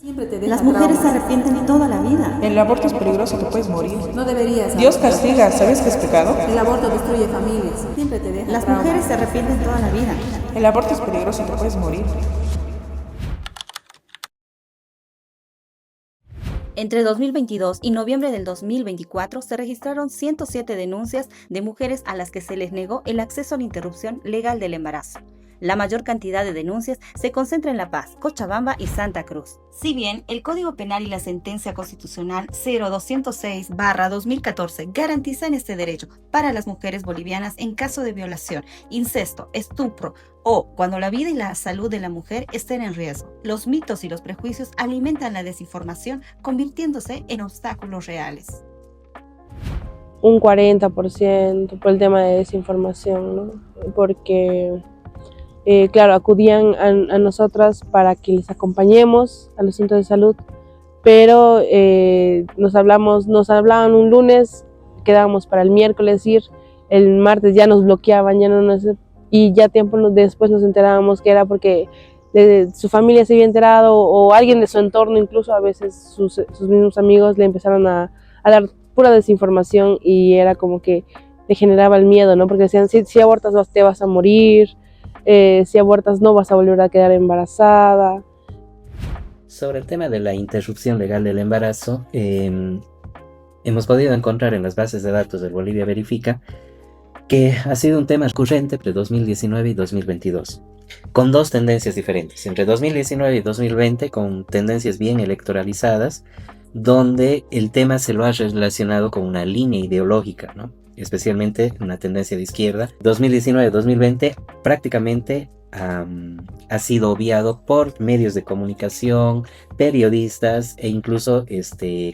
Siempre te deja Las mujeres se traumas. arrepienten toda la vida. El aborto es peligroso, te puedes morir. No deberías. Dios abortar. castiga, ¿sabes que es pecado? El aborto destruye familias. Siempre te deja Las traumas. mujeres se arrepienten toda la vida. El aborto es peligroso, te puedes morir. Entre 2022 y noviembre del 2024 se registraron 107 denuncias de mujeres a las que se les negó el acceso a la interrupción legal del embarazo. La mayor cantidad de denuncias se concentra en La Paz, Cochabamba y Santa Cruz. Si bien el Código Penal y la Sentencia Constitucional 0206/2014 garantizan este derecho para las mujeres bolivianas en caso de violación, incesto, estupro o cuando la vida y la salud de la mujer estén en riesgo, los mitos y los prejuicios alimentan la desinformación, convirtiéndose en obstáculos reales. Un 40% por el tema de desinformación, ¿no? Porque claro, acudían a nosotras para que les acompañemos a los centros de salud, pero nos hablaban un lunes, quedábamos para el miércoles ir, el martes ya nos bloqueaban, y ya tiempo después nos enterábamos que era porque su familia se había enterado o alguien de su entorno, incluso a veces sus mismos amigos le empezaron a dar pura desinformación y era como que le generaba el miedo, ¿no? Porque decían, si abortas te vas a morir, si abortas no vas a volver a quedar embarazada. Sobre el tema de la interrupción legal del embarazo, hemos podido encontrar en las bases de datos de Bolivia Verifica que ha sido un tema recurrente entre 2019 y 2022, con dos tendencias diferentes. Entre 2019 y 2020, con tendencias bien electoralizadas, donde el tema se lo ha relacionado con una línea ideológica, ¿no? Especialmente una tendencia de izquierda. 2019-2020 prácticamente ha sido obviado por medios de comunicación, periodistas e incluso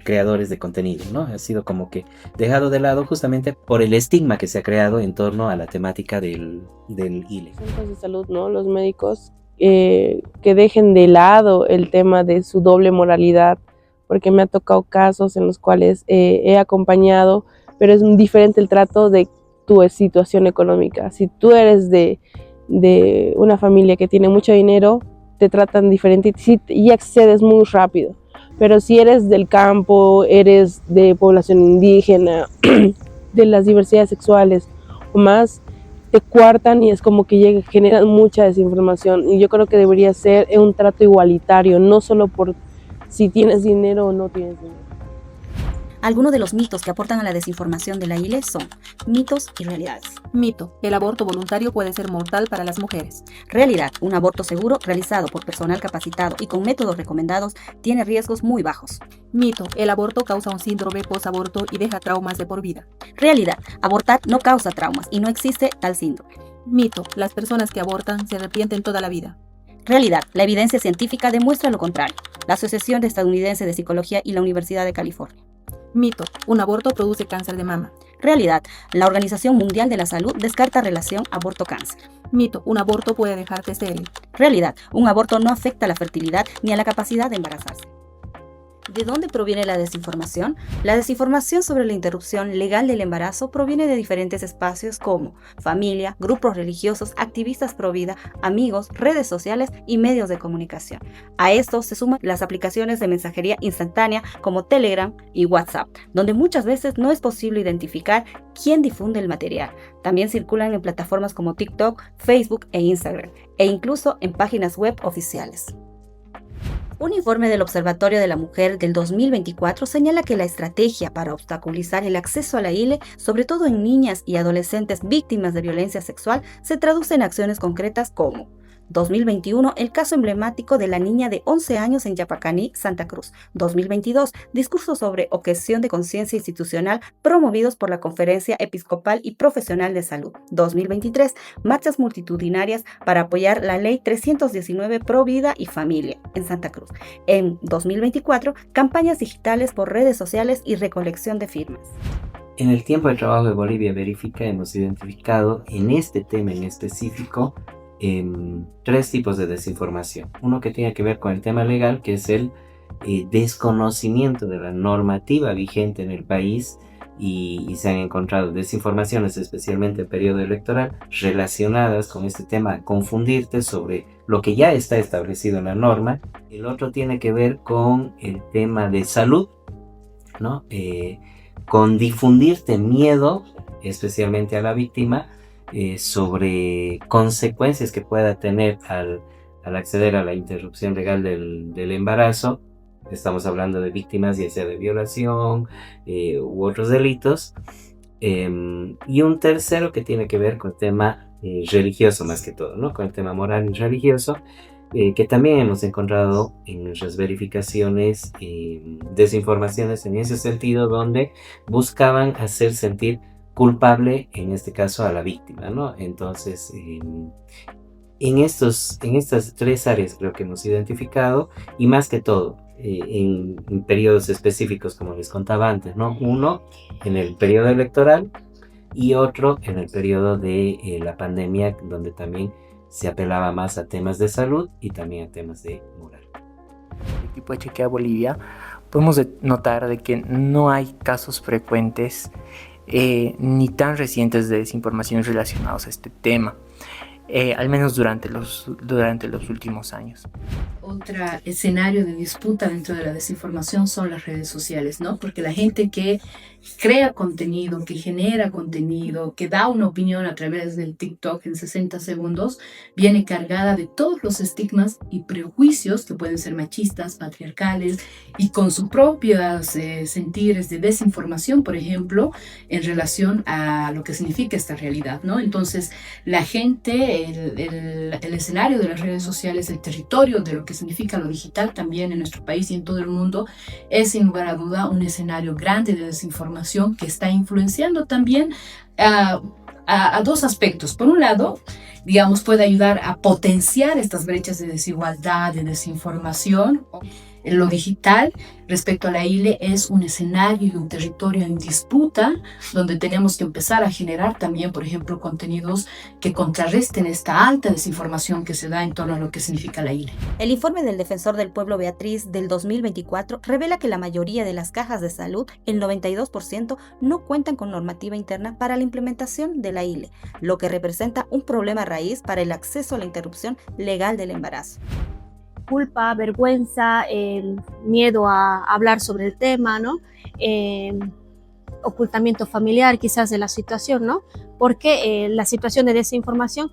creadores de contenido, ¿no? Ha sido como que dejado de lado justamente por el estigma que se ha creado en torno a la temática del ILE. Centros de salud, ¿no? Los médicos que dejen de lado el tema de su doble moralidad, porque me ha tocado casos en los cuales he acompañado, pero es diferente el trato de tu situación económica. Si tú eres de una familia que tiene mucho dinero, te tratan diferente y accedes muy rápido. Pero si eres del campo, eres de población indígena, de las diversidades sexuales o más, te cuartan y es como que generan mucha desinformación. Y yo creo que debería ser un trato igualitario, no solo por si tienes dinero o no tienes dinero. Algunos de los mitos que aportan a la desinformación de la ILE son mitos y realidades. Mito: el aborto voluntario puede ser mortal para las mujeres. Realidad: un aborto seguro realizado por personal capacitado y con métodos recomendados tiene riesgos muy bajos. Mito: el aborto causa un síndrome posaborto y deja traumas de por vida. Realidad: abortar no causa traumas y no existe tal síndrome. Mito: las personas que abortan se arrepienten toda la vida. Realidad: la evidencia científica demuestra lo contrario. La Asociación Estadounidense de Psicología y la Universidad de California. Mito: un aborto produce cáncer de mama. Realidad: la Organización Mundial de la Salud descarta relación aborto-cáncer. Mito: un aborto puede dejarte estéril. Realidad: un aborto no afecta a la fertilidad ni a la capacidad de embarazarse. ¿De dónde proviene la desinformación? La desinformación sobre la interrupción legal del embarazo proviene de diferentes espacios como familia, grupos religiosos, activistas pro vida, amigos, redes sociales y medios de comunicación. A esto se suman las aplicaciones de mensajería instantánea como Telegram y WhatsApp, donde muchas veces no es posible identificar quién difunde el material. También circulan en plataformas como TikTok, Facebook e Instagram, e incluso en páginas web oficiales. Un informe del Observatorio de la Mujer del 2024 señala que la estrategia para obstaculizar el acceso a la ILE, sobre todo en niñas y adolescentes víctimas de violencia sexual, se traduce en acciones concretas como 2021, el caso emblemático de la niña de 11 años en Yapacaní, Santa Cruz. 2022, discursos sobre objeción de conciencia institucional promovidos por la Conferencia Episcopal y Profesional de Salud. 2023, marchas multitudinarias para apoyar la Ley 319 Pro Vida y Familia en Santa Cruz. En 2024, campañas digitales por redes sociales y recolección de firmas. En el tiempo de trabajo de Bolivia Verifica hemos identificado en este tema en específico tres tipos de desinformación. Uno que tiene que ver con el tema legal, que es el desconocimiento de la normativa vigente en el país y se han encontrado desinformaciones, especialmente en periodo electoral, relacionadas con este tema, confundirte sobre lo que ya está establecido en la norma. El otro tiene que ver con el tema de salud, ¿no? Con difundirte miedo, especialmente a la víctima, sobre consecuencias que pueda tener al acceder a la interrupción legal del embarazo. Estamos hablando de víctimas ya sea de violación u otros delitos. Y un tercero que tiene que ver con el tema religioso más que todo, ¿no? Con el tema moral y religioso, que también hemos encontrado en nuestras verificaciones desinformaciones en ese sentido, donde buscaban hacer sentir culpable, en este caso, a la víctima, ¿no? Entonces, en estas tres áreas creo que hemos identificado, y más que todo, en periodos específicos, como les contaba antes, ¿no? Uno en el periodo electoral y otro en el periodo de la pandemia, donde también se apelaba más a temas de salud y también a temas de moral. El tipo de chequeo a Bolivia, podemos notar de que no hay casos frecuentes ni tan recientes de desinformación relacionados a este tema, al menos durante los últimos años. Otro escenario de disputa dentro de la desinformación son las redes sociales, ¿no? Porque la gente que crea contenido, que genera contenido, que da una opinión a través del TikTok en 60 segundos, viene cargada de todos los estigmas y prejuicios que pueden ser machistas, patriarcales, y con sus propios sentires de desinformación, por ejemplo, en relación a lo que significa esta realidad, ¿no? Entonces, la gente, el escenario de las redes sociales, el territorio de lo que significa lo digital también en nuestro país y en todo el mundo, es sin lugar a duda un escenario grande de desinformación que está influenciando también a dos aspectos. Por un lado, digamos, puede ayudar a potenciar estas brechas de desigualdad, de desinformación. Lo digital respecto a la ILE es un escenario y un territorio en disputa donde tenemos que empezar a generar también, por ejemplo, contenidos que contrarresten esta alta desinformación que se da en torno a lo que significa la ILE. El informe del Defensor del Pueblo Beatriz del 2024 revela que la mayoría de las cajas de salud, el 92%, no cuentan con normativa interna para la implementación de la ILE, lo que representa un problema raíz para el acceso a la interrupción legal del embarazo. Culpa, vergüenza, miedo a hablar sobre el tema, ¿no? Ocultamiento familiar quizás de la situación, ¿no? Porque la situación de desinformación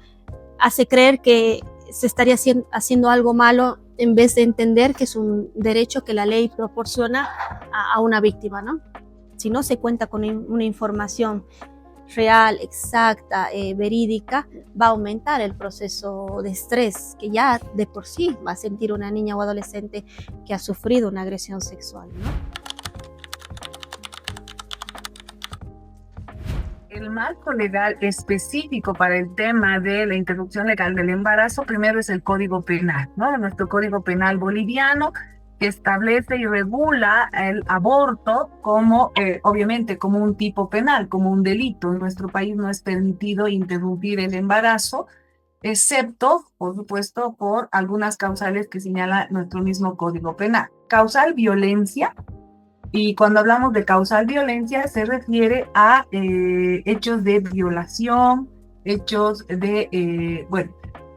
hace creer que se estaría haciendo algo malo en vez de entender que es un derecho que la ley proporciona a una víctima, ¿no? Si no se cuenta con una información real, exacta, verídica, va a aumentar el proceso de estrés que ya de por sí va a sentir una niña o adolescente que ha sufrido una agresión sexual, ¿no? El marco legal específico para el tema de la interrupción legal del embarazo, primero es el Código Penal, ¿no? Nuestro Código Penal boliviano, que establece y regula el aborto como, obviamente, como un tipo penal, como un delito. En nuestro país no es permitido interrumpir el embarazo, excepto, por supuesto, por algunas causales que señala nuestro mismo Código Penal. Causal violencia, y cuando hablamos de causal violencia se refiere a hechos de violación, hechos de,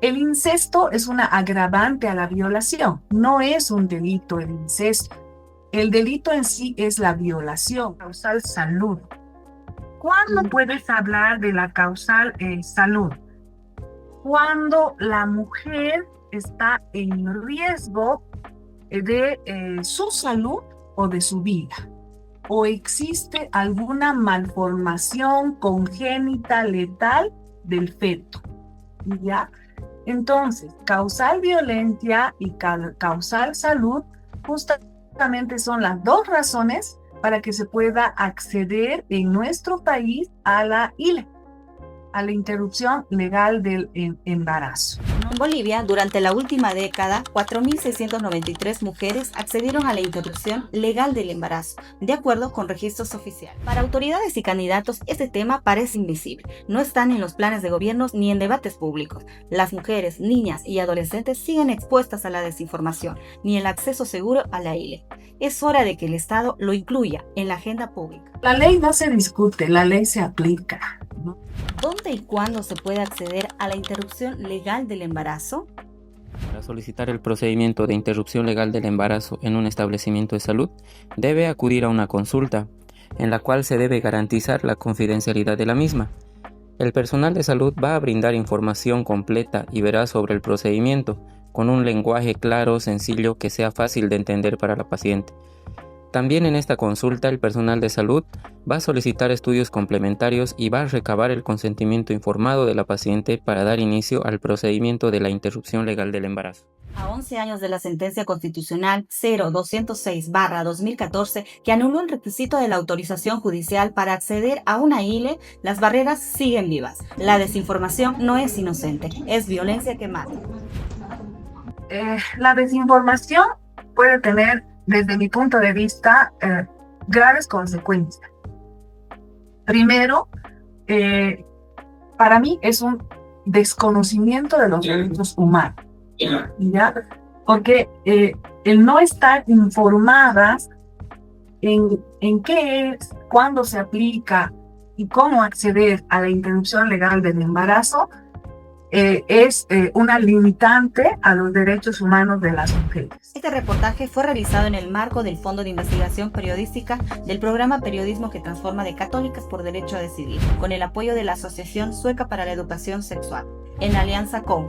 el incesto es una agravante a la violación, no es un delito el incesto. El delito en sí es la violación. Causal salud. ¿Cuándo puedes hablar de la causal salud? Cuando la mujer está en riesgo de su salud o de su vida, o existe alguna malformación congénita letal del feto, ¿ya? Entonces, causal violencia y causal salud justamente son las dos razones para que se pueda acceder en nuestro país a la ILE, a la interrupción legal del embarazo. En Bolivia, durante la última década, 4.693 mujeres accedieron a la interrupción legal del embarazo, de acuerdo con registros oficiales. Para autoridades y candidatos, este tema parece invisible. No están en los planes de gobiernos ni en debates públicos. Las mujeres, niñas y adolescentes siguen expuestas a la desinformación, ni el acceso seguro a la ILE. es hora de que el Estado lo incluya en la agenda pública. La ley no se discute, la ley se aplica, ¿no? ¿Dónde y cuándo se puede acceder a la interrupción legal del embarazo? Para solicitar el procedimiento de interrupción legal del embarazo en un establecimiento de salud, debe acudir a una consulta, en la cual se debe garantizar la confidencialidad de la misma. El personal de salud va a brindar información completa y veraz sobre el procedimiento, con un lenguaje claro, sencillo, que sea fácil de entender para la paciente. También en esta consulta el personal de salud va a solicitar estudios complementarios y va a recabar el consentimiento informado de la paciente para dar inicio al procedimiento de la interrupción legal del embarazo. A 11 años de la sentencia constitucional 0206/2014 que anuló el requisito de la autorización judicial para acceder a una ILE, las barreras siguen vivas. La desinformación no es inocente, es violencia que mata. La desinformación puede tener, desde mi punto de vista, graves consecuencias. Primero, para mí es un desconocimiento de los derechos humanos, ¿ya? Porque el no estar informadas en qué es, cuándo se aplica y cómo acceder a la interrupción legal del embarazo es una limitante a los derechos humanos de las mujeres. Este reportaje fue realizado en el marco del Fondo de Investigación Periodística del programa Periodismo que Transforma de Católicas por Derecho a Decidir, con el apoyo de la Asociación Sueca para la Educación Sexual, en alianza con